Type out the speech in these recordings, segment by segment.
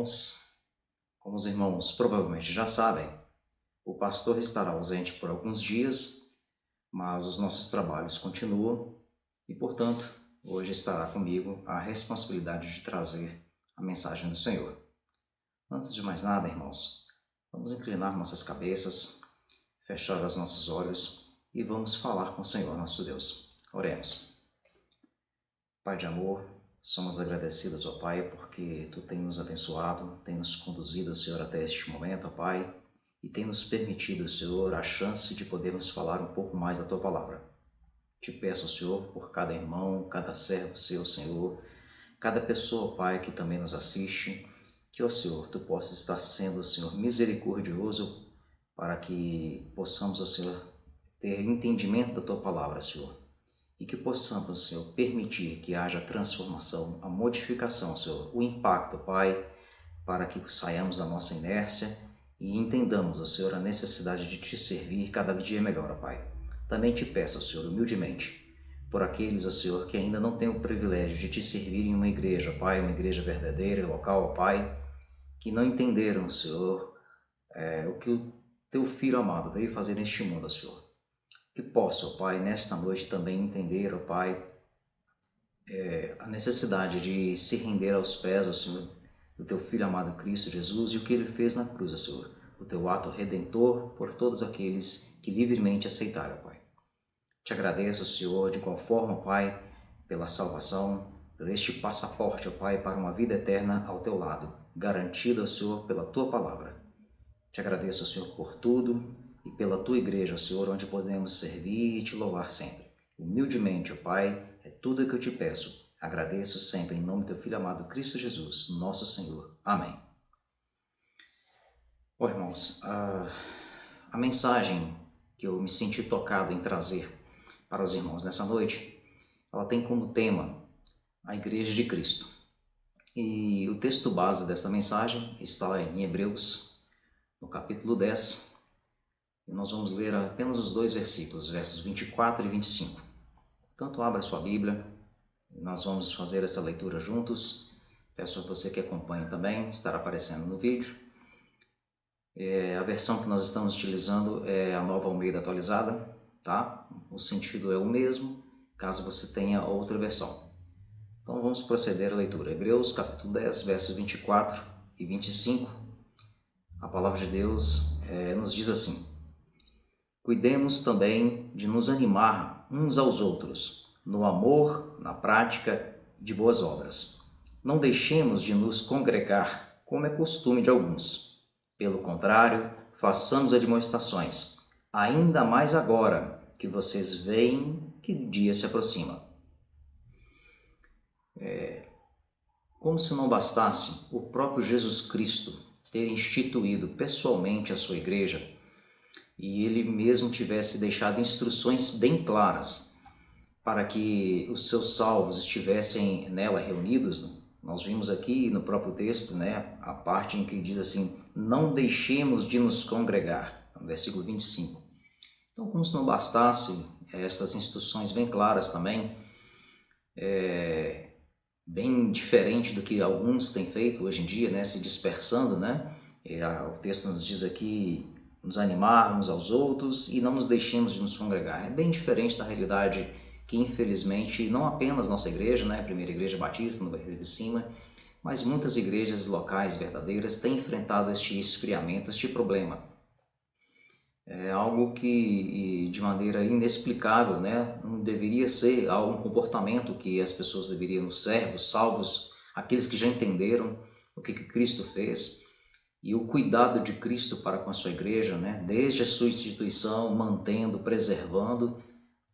irmãos, como os irmãos provavelmente já sabem, o pastor estará ausente por alguns dias, mas os nossos trabalhos continuam e, portanto, hoje estará comigo a responsabilidade de trazer a mensagem do Senhor. Antes de mais nada, irmãos, vamos inclinar nossas cabeças, fechar os nossos olhos e vamos falar com o Senhor, nosso Deus. Oremos. Pai de amor, somos agradecidos, ó Pai, porque Tu tem nos abençoado, tem nos conduzido, Senhor, até este momento, ó Pai, e tem nos permitido, Senhor, a chance de podermos falar um pouco mais da Tua Palavra. Te peço, Senhor, por cada irmão, cada servo seu, Senhor, cada pessoa, Pai, que também nos assiste, que, ó Senhor, Tu possas estar sendo, Senhor, misericordioso para que possamos, ó Senhor, ter entendimento da Tua Palavra, Senhor. E que possamos, Senhor, permitir que haja a transformação, a modificação, Senhor, o impacto, Pai, para que saiamos da nossa inércia e entendamos, ó Senhor, a necessidade de Te servir cada dia melhor, ó Pai. Também Te peço, ó Senhor, humildemente, por aqueles, ó Senhor, que ainda não têm o privilégio de Te servir em uma igreja, ó Pai, uma igreja verdadeira e local, ó Pai, que não entenderam, Senhor, o que o Teu Filho amado veio fazer neste mundo, ó Senhor. Que possa, ó Pai, nesta noite também entender, ó Pai, a necessidade de se render aos pés, ó Senhor, do Teu Filho amado Cristo Jesus e o que Ele fez na cruz, ó Senhor, o Teu ato redentor por todos aqueles que livremente aceitaram, ó Pai. Te agradeço, Senhor, de igual forma, ó Pai, pela salvação, por este passaporte, ó Pai, para uma vida eterna ao Teu lado, garantida, ó Senhor, pela Tua Palavra. Te agradeço, Senhor, por tudo e pela Tua igreja, Senhor, onde podemos servir e Te louvar sempre. Humildemente, ó Pai, é tudo o que eu Te peço. Agradeço sempre em nome do Teu Filho amado Cristo Jesus, nosso Senhor. Amém. Bom, irmãos, a mensagem que eu me senti tocado em trazer para os irmãos nessa noite, ela tem como tema a Igreja de Cristo. E o texto base desta mensagem está em Hebreus, no capítulo 10, e nós vamos ler apenas os 2 versículos, versos 24 e 25. Portanto, abra sua Bíblia, nós vamos fazer essa leitura juntos. Peço a você que acompanhe também, estará aparecendo no vídeo. A versão que nós estamos utilizando é a Nova Almeida atualizada, tá? O sentido é o mesmo, caso você tenha outra versão. Então vamos proceder à leitura. Hebreus capítulo 10, versos 24 e 25. A palavra de Deus nos diz assim: cuidemos também de nos animar uns aos outros, no amor, na prática de boas obras. Não deixemos de nos congregar, como é costume de alguns. Pelo contrário, façamos admoestações, ainda mais agora que vocês veem que o dia se aproxima. Como se não bastasse o próprio Jesus Cristo ter instituído pessoalmente a sua igreja, e ele mesmo tivesse deixado instruções bem claras para que os seus salvos estivessem nela reunidos. Nós vimos aqui no próprio texto, a parte em que diz assim: não deixemos de nos congregar, no versículo 25. Então, como se não bastasse essas instruções bem claras também, bem diferente do que alguns têm feito hoje em dia, se dispersando, o texto nos diz aqui: nos animar uns aos outros e não nos deixemos de nos congregar. É bem diferente da realidade que, infelizmente, não apenas nossa igreja, a Primeira Igreja Batista, no Barreiro de Cima, mas muitas igrejas locais verdadeiras têm enfrentado este esfriamento, este problema. É algo que, de maneira inexplicável, não deveria ser um comportamento que as pessoas deveriam, os servos, salvos, aqueles que já entenderam o que Cristo fez, e o cuidado de Cristo para com a sua igreja, desde a sua instituição, mantendo, preservando,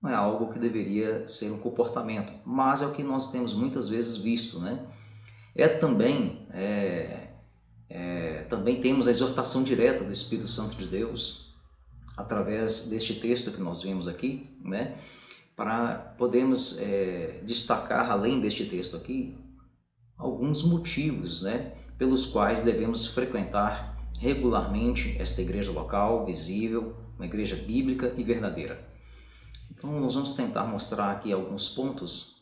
não é algo que deveria ser um comportamento, mas é o que nós temos muitas vezes visto. Também temos a exortação direta do Espírito Santo de Deus, através deste texto que nós vimos aqui, para podermos destacar, além deste texto aqui, alguns motivos, pelos quais devemos frequentar regularmente esta igreja local, visível, uma igreja bíblica e verdadeira. Então, nós vamos tentar mostrar aqui alguns pontos,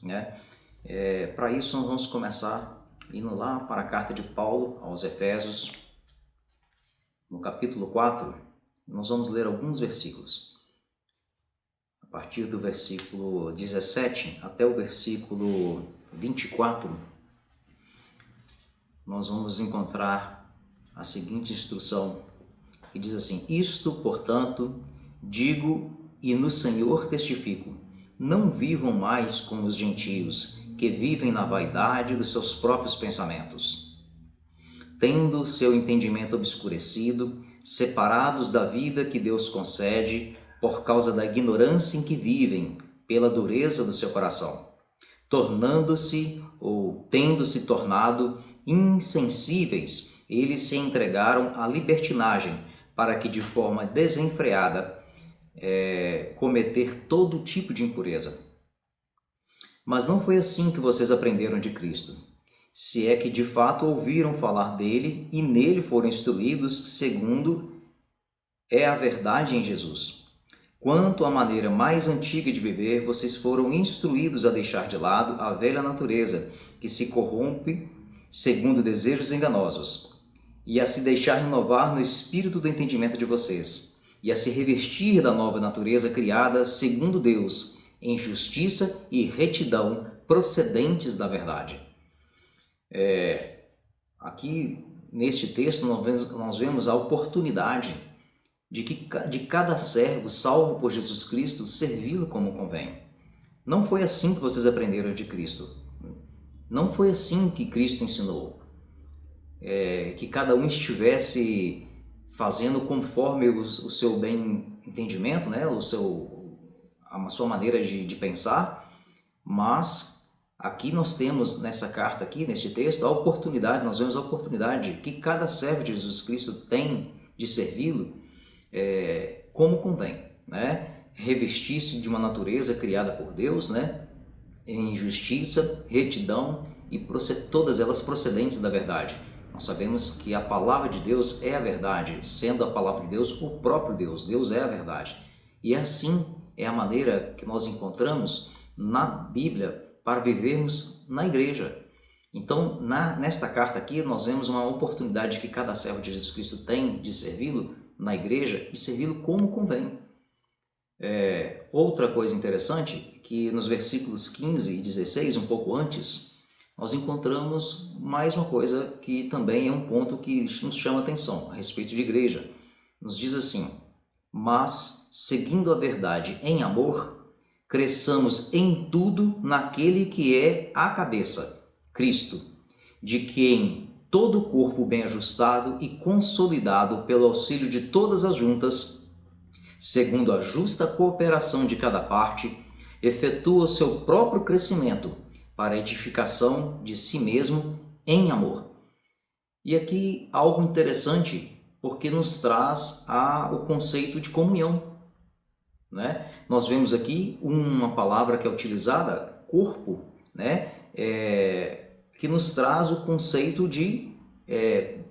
Para isso, nós vamos começar indo lá para a carta de Paulo aos Efésios, no capítulo 4, nós vamos ler alguns versículos. A partir do versículo 17 até o versículo 24, nós vamos encontrar a seguinte instrução, que diz assim: Isto, portanto, digo e no Senhor testifico, não vivam mais como os gentios, que vivem na vaidade dos seus próprios pensamentos, tendo seu entendimento obscurecido, separados da vida que Deus concede, por causa da ignorância em que vivem, pela dureza do seu coração, tornando-se ou tendo-se tornado insensíveis, eles se entregaram à libertinagem, para que de forma desenfreada cometer todo tipo de impureza. Mas não foi assim que vocês aprenderam de Cristo, se é que de fato ouviram falar dele e nele foram instruídos segundo é a verdade em Jesus. Quanto à maneira mais antiga de viver, vocês foram instruídos a deixar de lado a velha natureza, que se corrompe segundo desejos enganosos, e a se deixar renovar no espírito do entendimento de vocês, e a se revestir da nova natureza criada segundo Deus, em justiça e retidão procedentes da verdade. Aqui, neste texto, nós vemos a oportunidade de cada servo salvo por Jesus Cristo servi-lo como convém. Não foi assim que vocês aprenderam de Cristo. Não foi assim que Cristo ensinou. Que cada um estivesse fazendo conforme o seu bem entendimento, né? A sua maneira de pensar, mas aqui nós temos nessa carta aqui, neste texto, nós vemos a oportunidade que cada servo de Jesus Cristo tem de servi-lo como convém, né? Revestir-se de uma natureza criada por Deus, né? Em justiça, retidão e todas elas procedentes da verdade. Nós sabemos que a palavra de Deus é a verdade, sendo a palavra de Deus o próprio Deus. Deus é a verdade. E assim é a maneira que nós encontramos na Bíblia para vivermos na igreja. Então, nesta carta aqui, nós vemos uma oportunidade que cada servo de Jesus Cristo tem de servi-lo na igreja e servi-lo como convém. Outra coisa interessante, que nos versículos 15 e 16, um pouco antes, nós encontramos mais uma coisa que também é um ponto que nos chama a atenção a respeito de igreja. Nos diz assim: mas, seguindo a verdade em amor, cresçamos em tudo naquele que é a cabeça, Cristo, de quem todo o corpo bem ajustado e consolidado pelo auxílio de todas as juntas, segundo a justa cooperação de cada parte, efetua o seu próprio crescimento para a edificação de si mesmo em amor. E aqui algo interessante, porque nos traz o conceito de comunhão, né? Nós vemos aqui uma palavra que é utilizada, corpo, né? Que nos traz o conceito de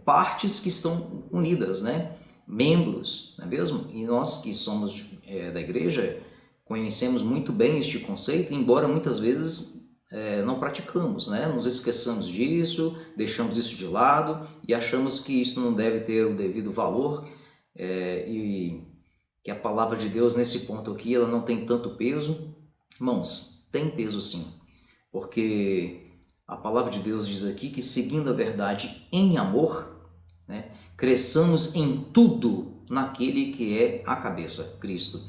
partes que estão unidas, né? Membros, não é mesmo? E nós que somos da igreja conhecemos muito bem este conceito, embora muitas vezes não praticamos, né? Nos esqueçamos disso, deixamos isso de lado e achamos que isso não deve ter o devido valor e que a palavra de Deus nesse ponto aqui ela não tem tanto peso. Irmãos, tem peso sim, porque a palavra de Deus diz aqui que seguindo a verdade em amor, né, cresçamos em tudo naquele que é a cabeça, Cristo.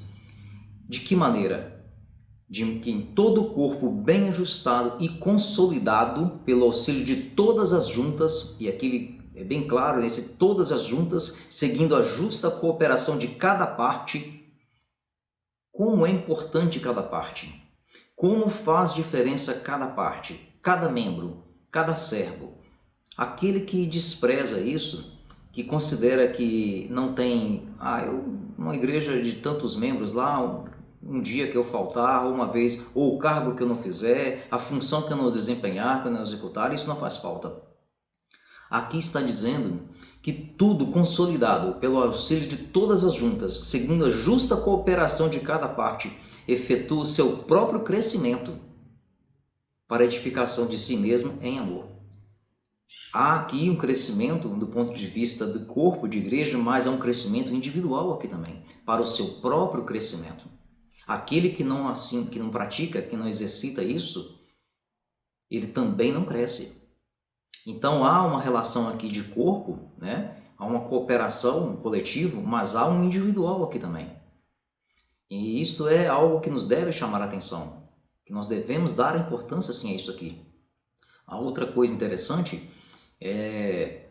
De que maneira? De que em todo o corpo bem ajustado e consolidado pelo auxílio de todas as juntas, e aqui é bem claro, nesse todas as juntas, seguindo a justa cooperação de cada parte. Como é importante cada parte, como faz diferença cada parte, cada membro, cada servo. Aquele que despreza isso, que considera que não tem, uma igreja de tantos membros lá, um dia que eu faltar, ou uma vez, ou o cargo que eu não fizer, a função que eu não desempenhar, que eu não executar, isso não faz falta. Aqui está dizendo que tudo consolidado pelo auxílio de todas as juntas, segundo a justa cooperação de cada parte, efetua o seu próprio crescimento para a edificação de si mesmo em amor. Há aqui um crescimento do ponto de vista do corpo de igreja, mas há um crescimento individual aqui também, para o seu próprio crescimento. Aquele que não pratica, que não exercita isso, ele também não cresce. Então há uma relação aqui de corpo, né? Há uma cooperação, um coletivo, mas há um individual aqui também. E isto é algo que nos deve chamar a atenção, que nós devemos dar importância sim a isso aqui. A outra coisa interessante é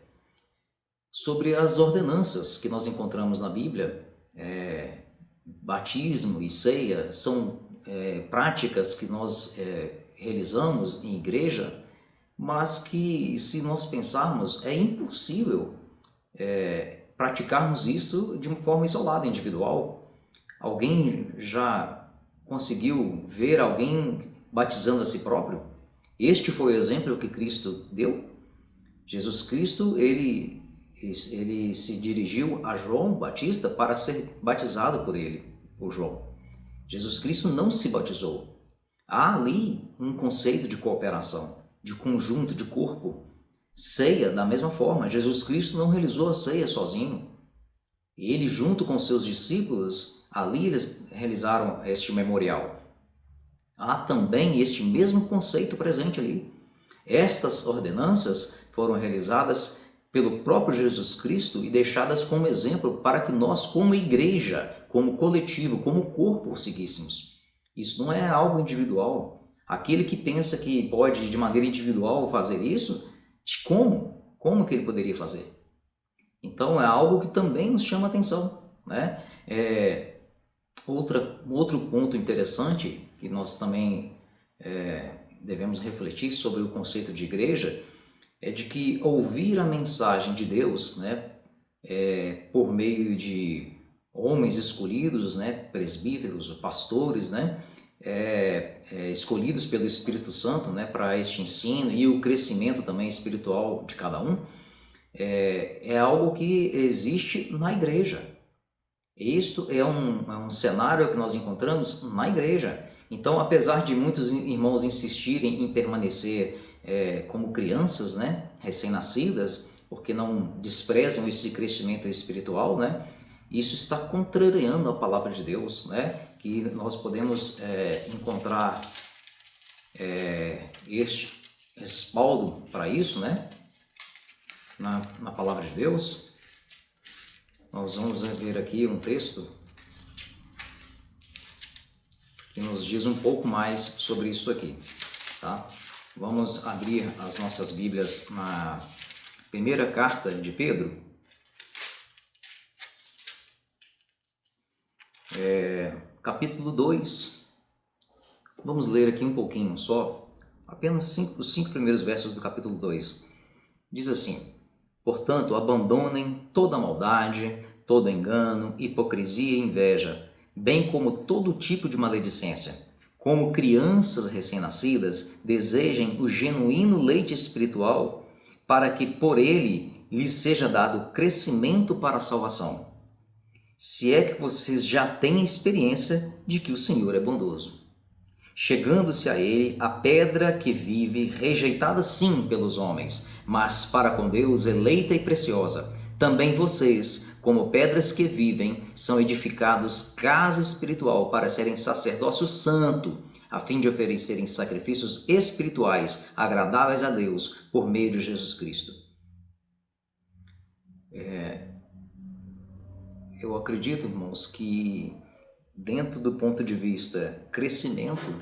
sobre as ordenanças que nós encontramos na Bíblia. Batismo e ceia são práticas que nós realizamos em igreja, mas que, se nós pensarmos, é impossível praticarmos isso de uma forma isolada, individual. Alguém já conseguiu ver alguém batizando a si próprio? Este foi o exemplo que Cristo deu. Jesus Cristo, ele se dirigiu a João Batista para ser batizado por ele, por João. Jesus Cristo não se batizou. Há ali um conceito de cooperação, de conjunto, de corpo. Ceia, da mesma forma, Jesus Cristo não realizou a ceia sozinho. Ele, junto com seus discípulos, ali eles realizaram este memorial. Há também este mesmo conceito presente ali. Estas ordenanças foram realizadas pelo próprio Jesus Cristo e deixadas como exemplo para que nós, como igreja, como coletivo, como corpo, seguíssemos. Isso não é algo individual. Aquele que pensa que pode, de maneira individual, fazer isso, como? Como que ele poderia fazer? Então, é algo que também nos chama a atenção, né? Outro ponto interessante que nós também devemos refletir sobre o conceito de igreja é de que ouvir a mensagem de Deus, né, por meio de homens escolhidos, né, presbíteros, pastores, né, escolhidos pelo Espírito Santo, né, para este ensino e o crescimento também espiritual de cada um, é algo que existe na igreja. Isto é um cenário que nós encontramos na igreja. Então, apesar de muitos irmãos insistirem em permanecer como crianças, né, recém-nascidas, porque não desprezam esse crescimento espiritual, né, isso está contrariando a palavra de Deus, né, que nós podemos encontrar este respaldo para isso, né, na palavra de Deus. Nós vamos ver aqui um texto que nos diz um pouco mais sobre isso aqui, tá? Vamos abrir as nossas Bíblias na primeira carta de Pedro, capítulo 2. Vamos ler aqui um pouquinho só, apenas os 5 primeiros versos do capítulo 2. Diz assim: portanto, abandonem toda maldade, todo engano, hipocrisia e inveja, bem como todo tipo de maledicência. Como crianças recém-nascidas, desejem o genuíno leite espiritual, para que por ele lhes seja dado crescimento para a salvação. Se é que vocês já têm experiência de que o Senhor é bondoso. Chegando-se a ele, a pedra que vive, rejeitada sim pelos homens, mas para com Deus eleita e preciosa. Também vocês, como pedras que vivem, são edificados casa espiritual para serem sacerdócio santo, a fim de oferecerem sacrifícios espirituais agradáveis a Deus por meio de Jesus Cristo. Eu acredito, irmãos, que dentro do ponto de vista crescimento,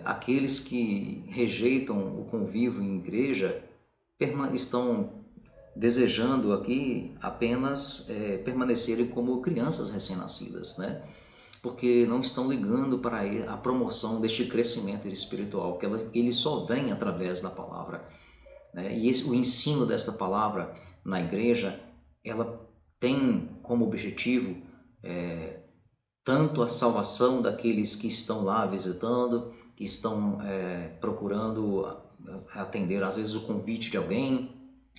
aqueles que rejeitam o convívio em igreja estão desejando aqui apenas permanecerem como crianças recém-nascidas, né? Porque não estão ligando para a promoção deste crescimento espiritual, que ele só vem através da palavra, né? E o ensino desta palavra na igreja, ela tem como objetivo tanto a salvação daqueles que estão lá visitando, que estão procurando atender às vezes o convite de alguém,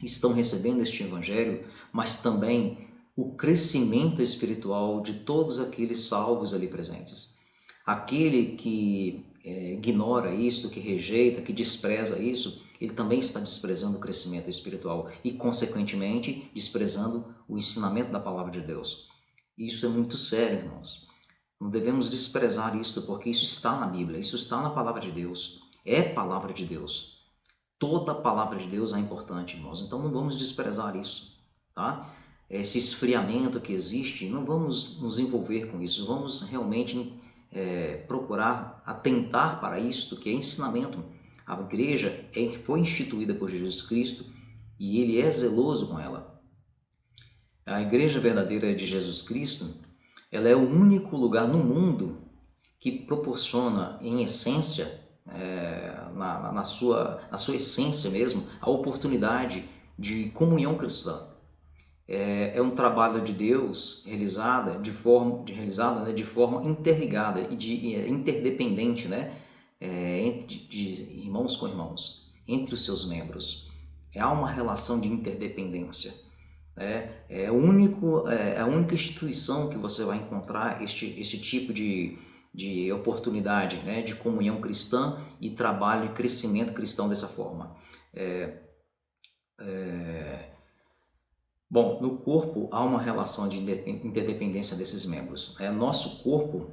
estão recebendo este evangelho, mas também o crescimento espiritual de todos aqueles salvos ali presentes. Aquele que ignora isso, que rejeita, que despreza isso, ele também está desprezando o crescimento espiritual e, consequentemente, desprezando o ensinamento da palavra de Deus. Isso é muito sério, irmãos. Não devemos desprezar isso, porque isso está na Bíblia, isso está na palavra de Deus. É palavra de Deus. Toda a palavra de Deus é importante, irmãos. Então não vamos desprezar isso, tá? Esse esfriamento que existe, não vamos nos envolver com isso. Vamos realmente procurar atentar para isto, que é ensinamento. A igreja foi instituída por Jesus Cristo e ele é zeloso com ela. A igreja verdadeira de Jesus Cristo, ela é o único lugar no mundo que proporciona, em essência, na sua essência mesmo, a oportunidade de comunhão cristã. É um trabalho de Deus realizado de forma interligada e interdependente, né? De irmãos com irmãos, entre os seus membros. Há uma relação de interdependência. É a única instituição que você vai encontrar este tipo de oportunidade, né, de comunhão cristã e trabalho e crescimento cristão dessa forma. Bom, no corpo há uma relação de interdependência desses membros. Nosso corpo,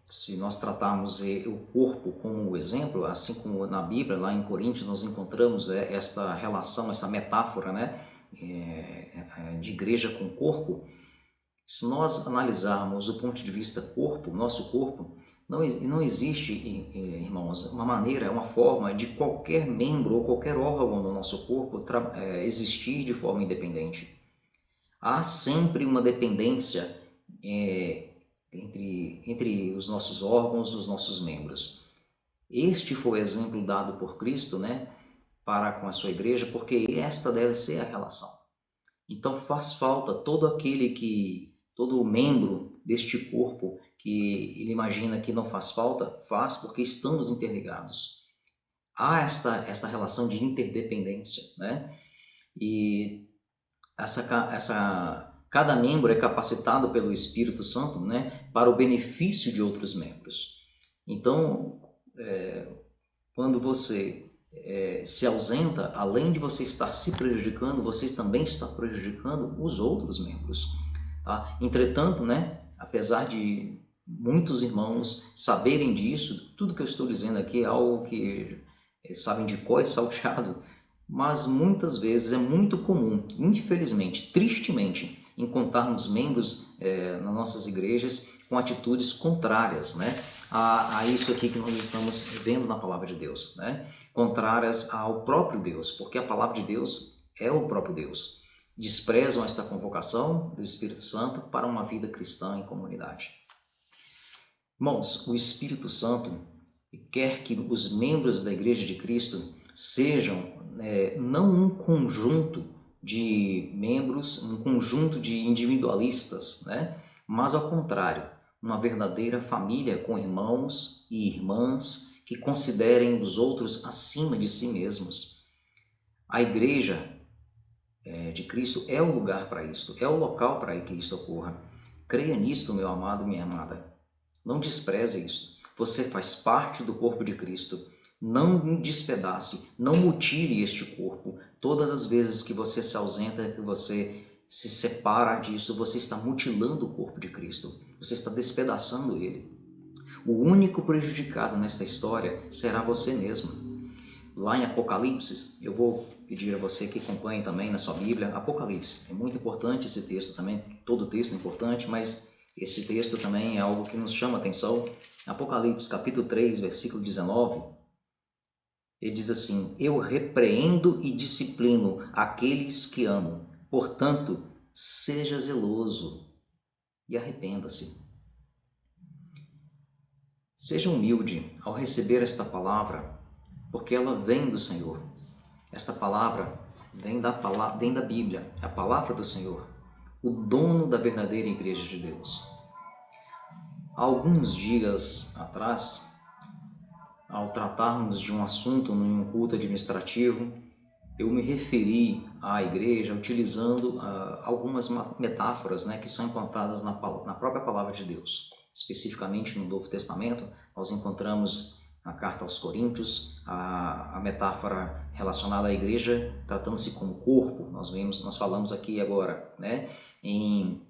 se nós tratarmos o corpo como exemplo, assim como na Bíblia, lá em Coríntios, nós encontramos esta relação, essa metáfora, né, de igreja com corpo. Se nós analisarmos o ponto de vista corpo, nosso corpo, não existe, irmãos, uma maneira, uma forma de qualquer membro ou qualquer órgão do nosso corpo existir de forma independente. Há sempre uma dependência entre os nossos órgãos, os nossos membros. Este foi o exemplo dado por Cristo, né, para com a sua igreja, porque esta deve ser a relação. Então faz falta todo membro deste corpo que ele imagina que não faz falta, faz porque estamos interligados. Há esta relação de interdependência, né? E cada membro é capacitado pelo Espírito Santo, né, para o benefício de outros membros. Então, quando você se ausenta, além de você estar se prejudicando, você também está prejudicando os outros membros. Tá? Entretanto, né, apesar de muitos irmãos saberem disso, tudo que eu estou dizendo aqui é algo que sabem de cor e salteado, mas muitas vezes é muito comum, infelizmente, tristemente, encontrarmos membros nas nossas igrejas com atitudes contrárias, né, a isso aqui que nós estamos vendo na palavra de Deus, né, contrárias ao próprio Deus, porque a palavra de Deus é o próprio Deus. Desprezam esta convocação do Espírito Santo para uma vida cristã em comunidade. Irmãos, o Espírito Santo quer que os membros da Igreja de Cristo sejam não um conjunto de membros, um conjunto de individualistas, né? Mas ao contrário, uma verdadeira família com irmãos e irmãs que considerem os outros acima de si mesmos. A Igreja de Cristo é o lugar para isto, é o local para que isso ocorra. Creia nisto, meu amado, minha amada. Não despreze isso. Você faz parte do corpo de Cristo. Não despedace, não mutile este corpo. Todas as vezes que você se ausenta, que você se separa disso, você está mutilando o corpo de Cristo. Você está despedaçando ele. O único prejudicado nesta história será você mesmo. Lá em Apocalipse, eu vou pedir a você que acompanhe também na sua Bíblia, Apocalipse. É muito importante esse texto também, todo texto é importante, mas esse texto também é algo que nos chama a atenção. Apocalipse, capítulo 3, versículo 19, ele diz assim: eu repreendo e disciplino aqueles que amo, portanto, seja zeloso e arrependa-se. Seja humilde ao receber esta palavra, porque ela vem do Senhor. Esta palavra vem da Bíblia, a palavra do Senhor, o dono da verdadeira igreja de Deus. Há alguns dias atrás, ao tratarmos de um assunto num culto administrativo, eu me referi à igreja utilizando algumas metáforas, né, que são encontradas na própria palavra de Deus. Especificamente no Novo Testamento, nós encontramos na carta aos Coríntios, a metáfora relacionada à igreja tratando-se como corpo. Nós falamos aqui agora, né? Em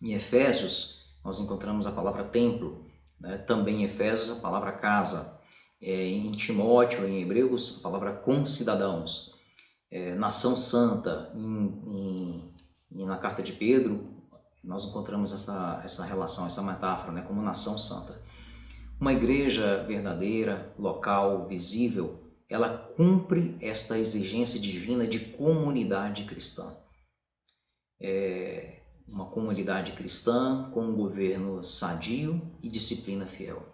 Efésios, nós encontramos a palavra templo, né? Também em Efésios a palavra casa, em Timóteo, em Hebreus, a palavra concidadãos, nação santa, na carta de Pedro, nós encontramos essa relação, essa metáfora, né? Como nação santa. Uma igreja verdadeira, local, visível, ela cumpre esta exigência divina de comunidade cristã. Uma comunidade cristã com um governo sadio e disciplina fiel.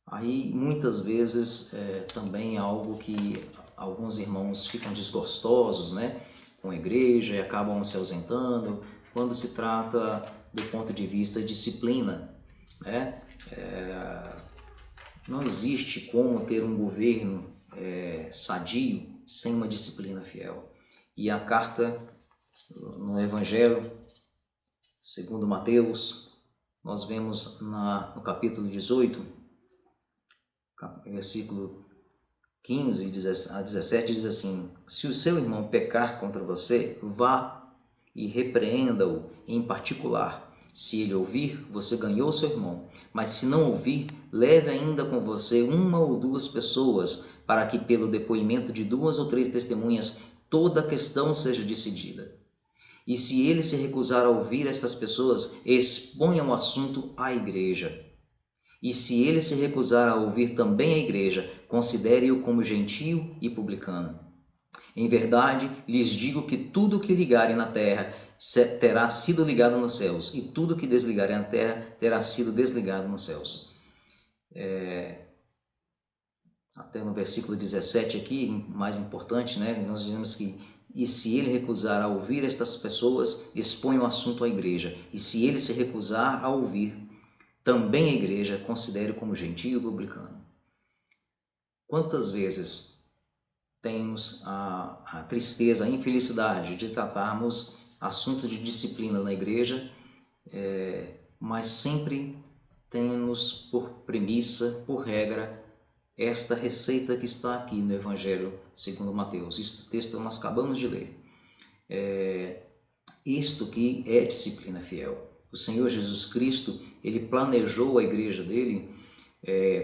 Aí, muitas vezes, também é algo que alguns irmãos ficam desgostosos, né, com a igreja e acabam se ausentando, quando se trata do ponto de vista disciplina, né? Não existe como ter um governo sadio sem uma disciplina fiel. E a carta no Evangelho, segundo Mateus, nós vemos no capítulo 18, versículo 15 a 17, diz assim: se o seu irmão pecar contra você, vá e repreenda-o em particular. Se ele ouvir, você ganhou seu irmão, mas se não ouvir, leve ainda com você uma ou duas pessoas, para que pelo depoimento de 2 ou 3 testemunhas toda a questão seja decidida. E se ele se recusar a ouvir estas pessoas, exponha o assunto à igreja. E se ele se recusar a ouvir também a igreja, considere-o como gentio e publicano. Em verdade, lhes digo que tudo o que ligarem na terra terá sido ligado nos céus, e tudo o que desligarem na terra terá sido desligado nos céus. Até no versículo 17 aqui, mais importante, né? Nós dizemos que e se ele recusar a ouvir estas pessoas, expõe o assunto à igreja. E se ele se recusar a ouvir, também a igreja considere como gentio e publicano. Quantas vezes temos a tristeza, a infelicidade de tratarmos assuntos de disciplina na igreja, mas sempre temos por premissa, por regra, esta receita que está aqui no Evangelho segundo Mateus. Este texto nós acabamos de ler. Isto que é disciplina fiel. O Senhor Jesus Cristo, ele planejou a igreja dele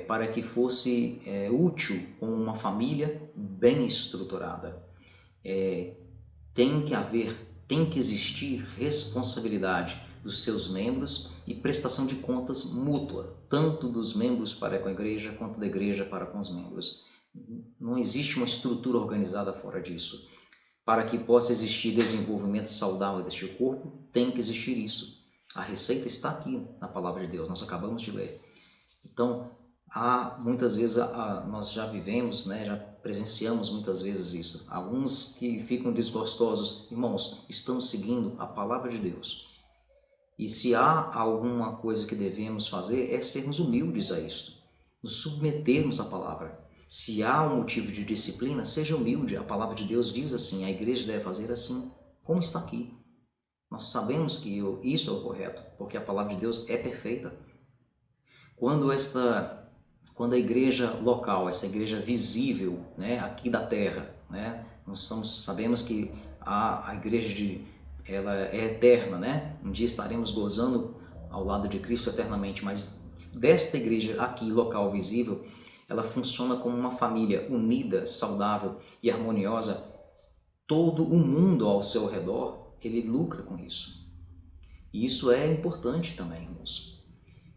para que fosse útil como uma família bem estruturada. Tem que existir responsabilidade dos seus membros e prestação de contas mútua, tanto dos membros para com a igreja, quanto da igreja para com os membros. Não existe uma estrutura organizada fora disso. Para que possa existir desenvolvimento saudável deste corpo, tem que existir isso. A receita está aqui na palavra de Deus, nós acabamos de ler. Então, muitas vezes nós já vivemos, né, já presenciamos muitas vezes isso. Alguns que ficam desgostosos, irmãos, estamos seguindo a palavra de Deus. E se há alguma coisa que devemos fazer é sermos humildes a isto, nos submetermos à palavra. Se há um motivo de disciplina, seja humilde. A palavra de Deus diz assim, a igreja deve fazer assim, como está aqui. Nós sabemos que isso é o correto, porque a palavra de Deus é perfeita. Quando a igreja local, essa igreja visível, né, aqui da terra, né, sabemos que a igreja ela é eterna, né? Um dia estaremos gozando ao lado de Cristo eternamente, mas desta igreja aqui, local, visível, ela funciona como uma família unida, saudável e harmoniosa. Todo o mundo ao seu redor, ele lucra com isso. E isso é importante também, irmãos.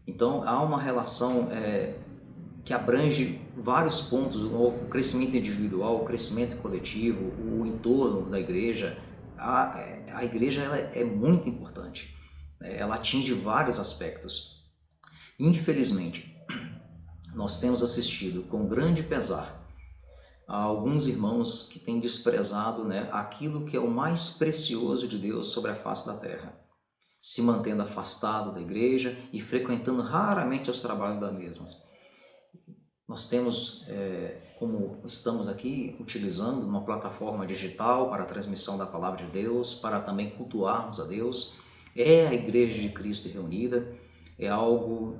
Então, há uma relação que abrange vários pontos, o crescimento individual, o crescimento coletivo, o entorno da igreja. A igreja ela é muito importante, ela atinge vários aspectos. Infelizmente, nós temos assistido com grande pesar a alguns irmãos que têm desprezado, né, aquilo que é o mais precioso de Deus sobre a face da terra, se mantendo afastado da igreja e frequentando raramente os trabalhos das mesmas. Nós temos, como estamos aqui, utilizando uma plataforma digital para a transmissão da Palavra de Deus, para também cultuarmos a Deus. É a Igreja de Cristo reunida, é algo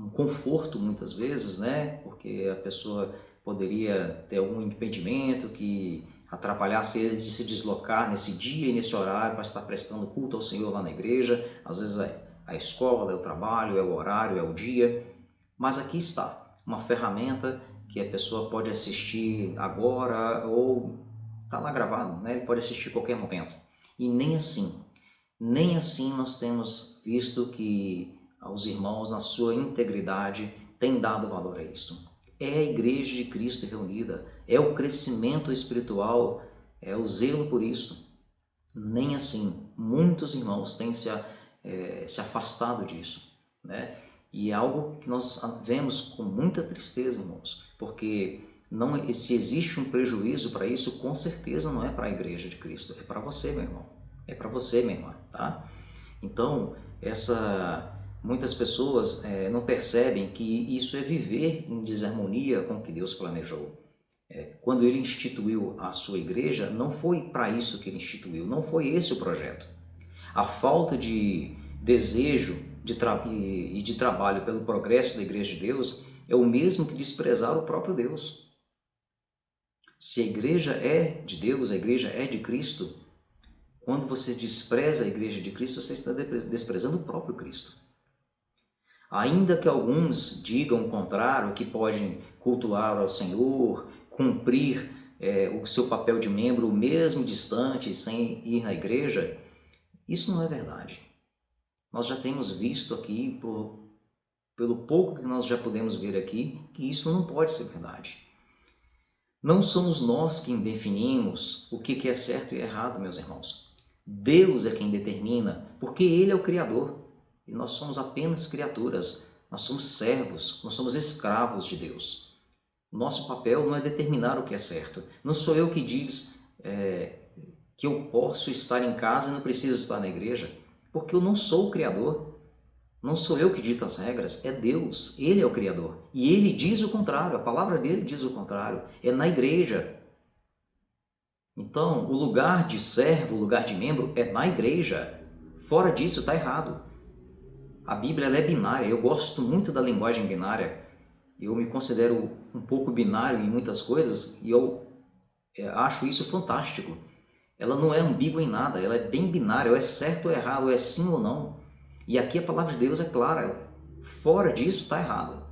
um conforto muitas vezes, né? Porque a pessoa poderia ter algum impedimento que atrapalhasse ele de se deslocar nesse dia e nesse horário para estar prestando culto ao Senhor lá na igreja. Às vezes é a escola, é o trabalho, é o horário, é o dia. Mas aqui está, uma ferramenta que a pessoa pode assistir agora ou está lá gravado, né? Ele pode assistir a qualquer momento. E nem assim nós temos visto que aos irmãos, na sua integridade, têm dado valor a isso. É a igreja de Cristo reunida, é o crescimento espiritual, é o zelo por isso. Nem assim, muitos irmãos têm se afastado disso, né? E é algo que nós vemos com muita tristeza, irmãos, porque não, se existe um prejuízo para isso, com certeza não é para a igreja de Cristo, é para você, meu irmão, é para você, minha irmã, tá? Então, muitas pessoas não percebem que isso é viver em desarmonia com o que Deus planejou. Quando Ele instituiu a sua igreja, não foi para isso que Ele instituiu, não foi esse o projeto. A falta de desejo e de trabalho pelo progresso da igreja de Deus é o mesmo que desprezar o próprio Deus. Se a igreja é de Deus, a igreja é de Cristo, quando você despreza a igreja de Cristo, você está desprezando o próprio Cristo. Ainda que alguns digam o contrário, que podem cultuar ao Senhor, cumprir o seu papel de membro mesmo distante, sem ir na igreja, isso não é verdade. Nós já temos visto aqui, pelo pouco que nós já podemos ver aqui, que isso não pode ser verdade. Não somos nós quem definimos o que é certo e errado, meus irmãos. Deus é quem determina, porque Ele é o Criador. E nós somos apenas criaturas, nós somos servos, nós somos escravos de Deus. Nosso papel não é determinar o que é certo. Não sou eu que diz que eu posso estar em casa e não preciso estar na igreja, porque eu não sou o Criador. Não sou eu que dito as regras, é Deus. Ele é o Criador. E Ele diz o contrário, a palavra dele diz o contrário. É na igreja. Então, o lugar de servo, o lugar de membro é na igreja. Fora disso está errado. A Bíblia ela é binária, eu gosto muito da linguagem binária. Eu me considero um pouco binário em muitas coisas e eu acho isso fantástico. Ela não é ambígua em nada, ela é bem binária, ou é certo ou errado, ou é sim ou não. E aqui a palavra de Deus é clara, fora disso está errado.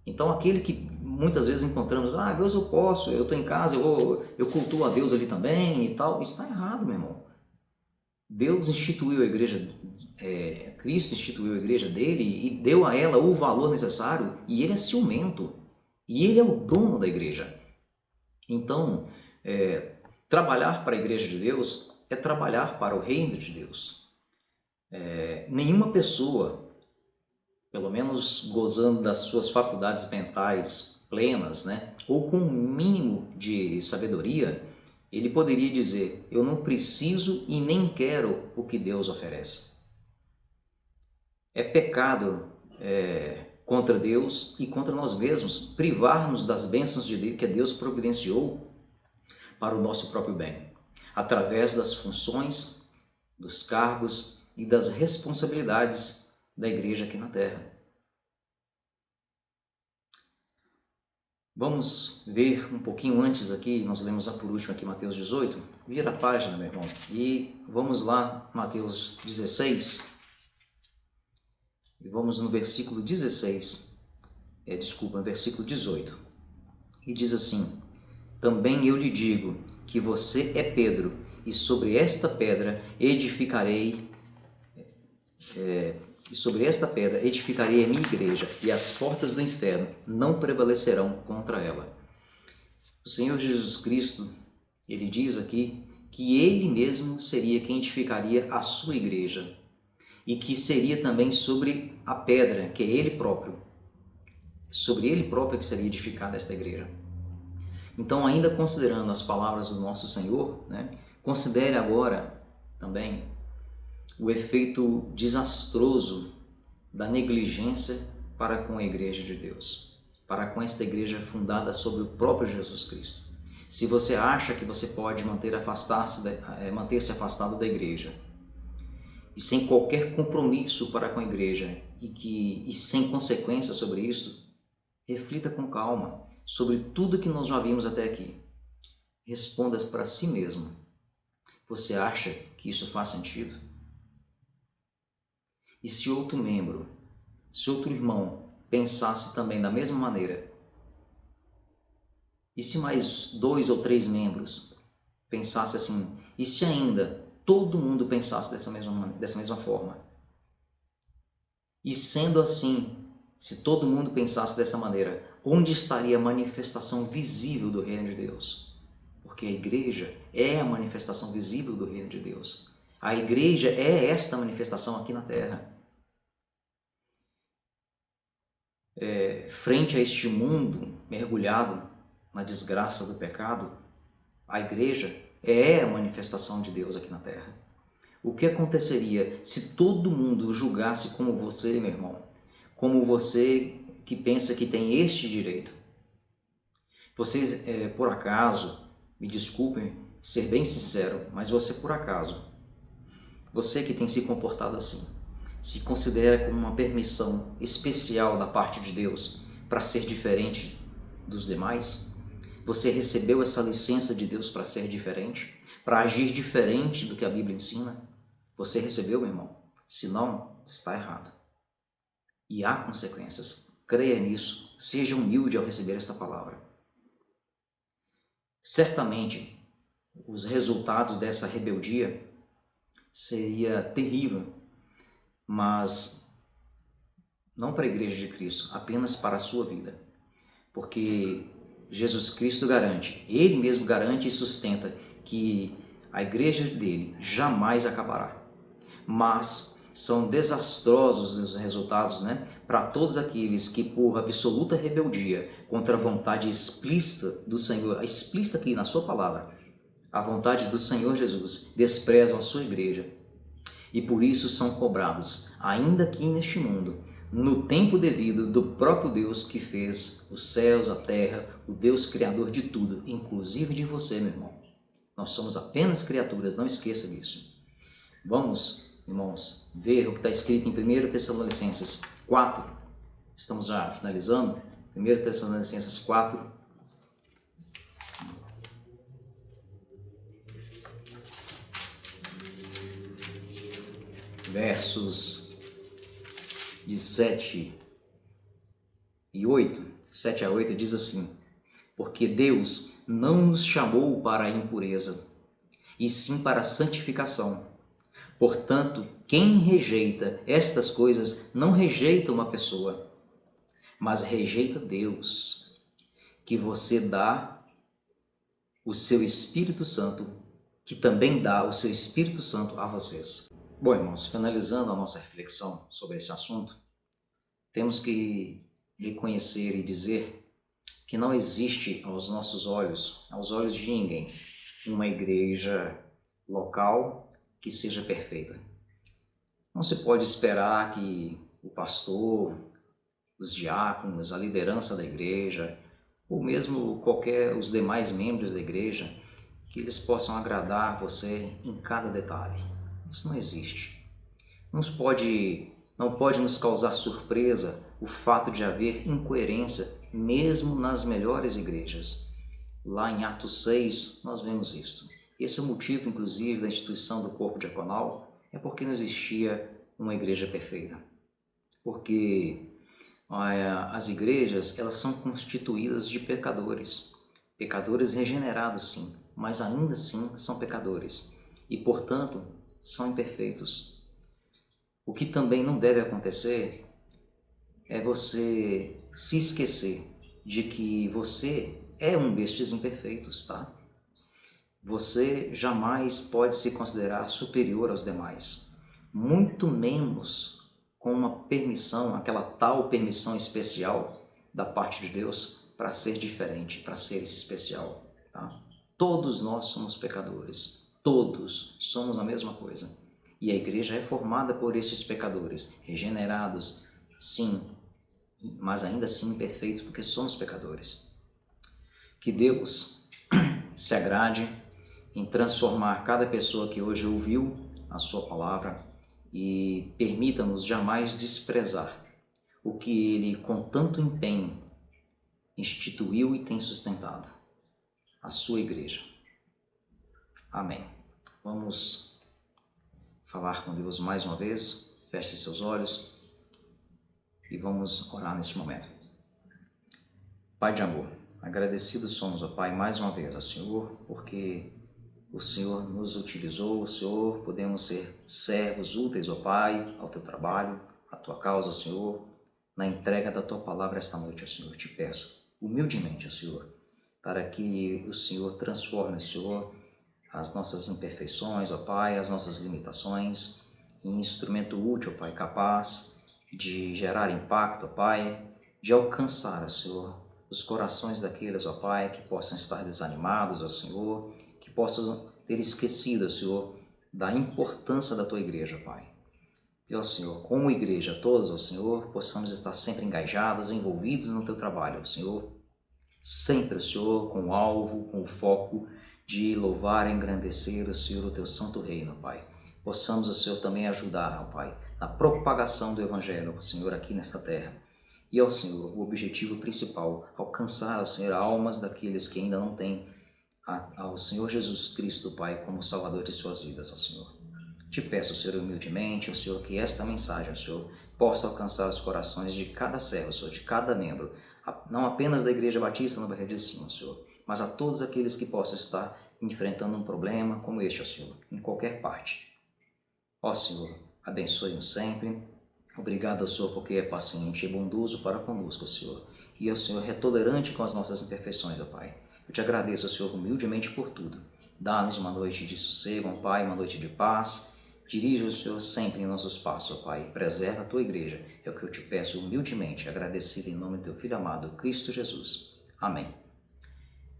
Então aquele que muitas vezes encontramos, Deus eu posso, eu estou em casa, eu cultuo a Deus ali também e tal, isso está errado, meu irmão. Deus instituiu a igreja, Cristo instituiu a igreja dele e deu a ela o valor necessário e ele é ciumento e ele é o dono da igreja. Então, trabalhar para a igreja de Deus é trabalhar para o reino de Deus. Nenhuma pessoa, pelo menos gozando das suas faculdades mentais plenas, né, ou com um mínimo de sabedoria, ele poderia dizer, eu não preciso e nem quero o que Deus oferece. É pecado contra Deus e contra nós mesmos privarmos das bênçãos de Deus que Deus providenciou para o nosso próprio bem, através das funções, dos cargos e das responsabilidades da igreja aqui na terra. Vamos ver um pouquinho antes aqui, nós lemos lá por último aqui Mateus 18, vira a página, meu irmão, e vamos lá, Mateus 16, e vamos no versículo 16, no versículo 18, e diz assim, também eu lhe digo que você é Pedro, e sobre esta pedra edificarei a minha igreja, e as portas do inferno não prevalecerão contra ela. O Senhor Jesus Cristo, ele diz aqui que ele mesmo seria quem edificaria a sua igreja, e que seria também sobre a pedra, que é ele próprio, sobre ele próprio que seria edificada esta igreja. Então, ainda considerando as palavras do nosso Senhor, né, considere agora também o efeito desastroso da negligência para com a igreja de Deus, para com esta igreja fundada sobre o próprio Jesus Cristo. Se você acha que você pode manter-se afastado da igreja e sem qualquer compromisso para com a igreja e sem consequência sobre isso, reflita com calma sobre tudo que nós já vimos até aqui. Responda para si mesmo. Você acha que isso faz sentido? E se outro membro, se outro irmão pensasse também da mesma maneira? E se mais 2 ou 3 membros pensassem assim? E se ainda todo mundo pensasse dessa mesma forma? E sendo assim, se todo mundo pensasse dessa maneira, onde estaria a manifestação visível do reino de Deus? Porque a igreja é a manifestação visível do reino de Deus. A igreja é esta manifestação aqui na terra. Frente a este mundo mergulhado na desgraça do pecado, a igreja é a manifestação de Deus aqui na terra. O que aconteceria se todo mundo julgasse como você, meu irmão? Como você que pensa que tem este direito? Vocês, por acaso, me desculpem ser bem sincero, mas você por acaso, você que tem se comportado assim, se considera como uma permissão especial da parte de Deus para ser diferente dos demais? Você recebeu essa licença de Deus para ser diferente? Para agir diferente do que a Bíblia ensina? Você recebeu, meu irmão? Se não, está errado. E há consequências. Creia nisso. Seja humilde ao receber esta palavra. Certamente, os resultados dessa rebeldia seria terrível, mas não para a Igreja de Cristo, apenas para a sua vida. Porque Jesus Cristo garante, Ele mesmo garante e sustenta que a igreja dele jamais acabará. Mas são desastrosos os resultados, para todos aqueles que, por absoluta rebeldia contra a vontade explícita do Senhor, explícita aqui na sua palavra, a vontade do Senhor Jesus, desprezam a sua igreja e por isso são cobrados, ainda aqui neste mundo, no tempo devido do próprio Deus que fez os céus, a terra, o Deus criador de tudo, inclusive de você, meu irmão. Nós somos apenas criaturas, não esqueça disso. Vamos, irmãos, ver o que está escrito em 1 Tessalonicenses 4. Estamos já finalizando. 1 Tessalonicenses 4. Versos de 7 e 8. 7 a 8 diz assim: porque Deus não nos chamou para a impureza, e sim para a santificação. Portanto, quem rejeita estas coisas não rejeita uma pessoa, mas rejeita Deus, que você dá o seu Espírito Santo, que também dá o seu Espírito Santo a vocês. Bom, irmãos, finalizando a nossa reflexão sobre esse assunto, temos que reconhecer e dizer que não existe aos nossos olhos, aos olhos de ninguém, uma igreja local que seja perfeita. Não se pode esperar que o pastor, os diáconos, a liderança da igreja, ou mesmo os demais membros da igreja, que eles possam agradar você em cada detalhe. Isso não existe. Não pode nos causar surpresa o fato de haver incoerência mesmo nas melhores igrejas. Lá em Atos 6 nós vemos isto. Esse é o motivo, inclusive, da instituição do corpo diaconal, é porque não existia uma igreja perfeita. Porque as igrejas, elas são constituídas de pecadores. Pecadores regenerados, sim, mas ainda assim são pecadores. E, portanto, são imperfeitos. O que também não deve acontecer é você se esquecer de que você é um destes imperfeitos, tá? Você jamais pode se considerar superior aos demais, muito menos com uma permissão, aquela tal permissão especial da parte de Deus para ser diferente, para ser esse especial, tá? Todos nós somos pecadores, todos somos a mesma coisa. E a igreja é formada por estes pecadores, regenerados, sim, mas ainda assim imperfeitos, porque somos pecadores. Que Deus se agrade em transformar cada pessoa que hoje ouviu a sua palavra e permita-nos jamais desprezar o que Ele com tanto empenho instituiu e tem sustentado, a sua igreja. Amém. Vamos falar com Deus mais uma vez. Feche seus olhos e vamos orar neste momento. Pai de amor, agradecidos somos, ó Pai, mais uma vez ao Senhor, porque o Senhor nos utilizou, o Senhor, podemos ser servos úteis, ó Pai, ao Teu trabalho, à Tua causa, ó Senhor, na entrega da Tua palavra esta noite, ó Senhor. Te peço, humildemente, ó Senhor, para que o Senhor transforme, Senhor, as nossas imperfeições, ó Pai, as nossas limitações, em instrumento útil, ó Pai, capaz de gerar impacto, ó Pai, de alcançar, ó Senhor, os corações daqueles, ó Pai, que possam estar desanimados, ó Senhor, que possam ter esquecido, ó Senhor, da importância da Tua igreja, Pai. E, ó Senhor, como igreja, todos, ó Senhor, possamos estar sempre engajados, envolvidos no Teu trabalho, ó Senhor, sempre, ó Senhor, com o alvo, com o foco de louvar e engrandecer, ó Senhor, o Teu santo reino, Pai. Possamos, ó Senhor, também ajudar, ó Pai, na propagação do Evangelho, ó Senhor, aqui nesta terra. E, ó Senhor, o objetivo principal, alcançar, ó Senhor, almas daqueles que ainda não têm ao Senhor Jesus Cristo, Pai, como Salvador de suas vidas, ó Senhor. Te peço, Senhor, humildemente, ó Senhor, que esta mensagem, ó Senhor, possa alcançar os corações de cada servo, ó Senhor, de cada membro, não apenas da Igreja Batista no Bairro de Cima, ó Senhor, mas a todos aqueles que possam estar enfrentando um problema como este, ó Senhor, em qualquer parte. Ó Senhor, abençoe-nos sempre. Obrigado, ó Senhor, porque é paciente e bondoso para conosco, ó Senhor. E, ó Senhor, é tolerante com as nossas imperfeições, ó Pai. Eu te agradeço, ó Senhor, humildemente por tudo. Dá-nos uma noite de sossego, ó Pai, uma noite de paz. Dirige o Senhor sempre em nossos passos, ó Pai. Preserva a Tua igreja. É o que eu te peço humildemente, agradecido em nome do Teu Filho amado, Cristo Jesus. Amém.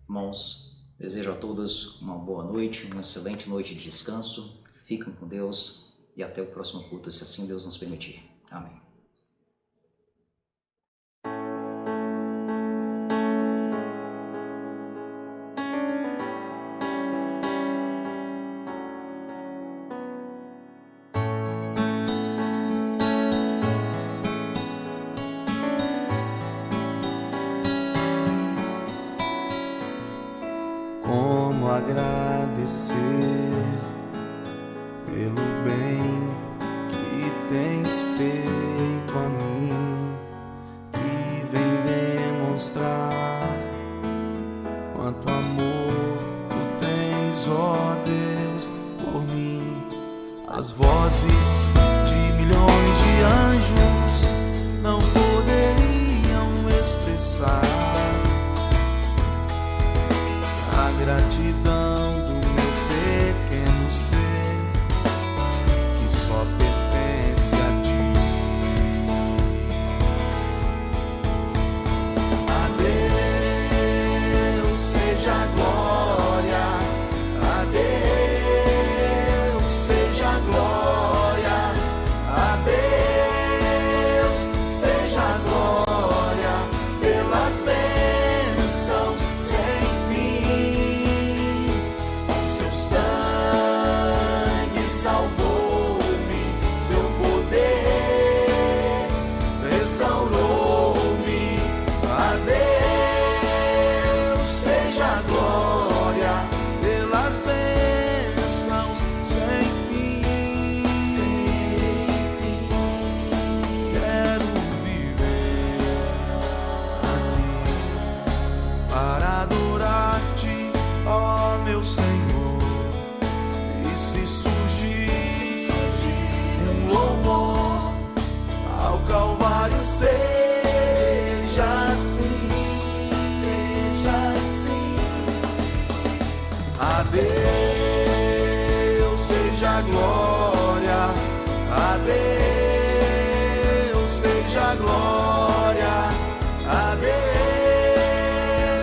Irmãos, desejo a todos uma boa noite, uma excelente noite de descanso. Fiquem com Deus e até o próximo culto, se assim Deus nos permitir. Amém. Como agradecer pelo bem que tens feito a mim, que vem demonstrar quanto amor tu tens, ó Deus, por mim. As vozes de milhões de anjos não poderiam expressar a gratidão do meu pequeno ser, que só pertence a Ti. A Deus seja a glória, a Deus seja a glória, a Deus seja a glória pelas bênçãos sem restaurou-me. A Deus seja a glória pelas bênçãos sem fim. Quero viver aqui para adorar-te, ó meu Senhor. E se surgir um louvor ao Calvário, seja assim, seja assim. A Deus seja a glória, a Deus seja a glória, a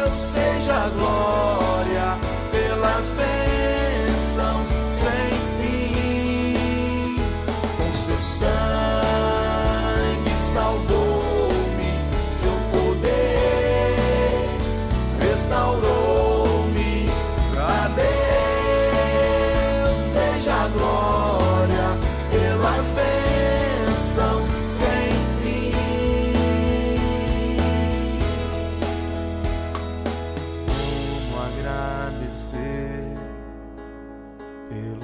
Deus seja a glória pelas bênçãos sem fim. Com seu sangue salvou-me, seu poder restaurou-me. A Deus seja a glória pelas tuas bênçãos sem fim. Como agradecer pelo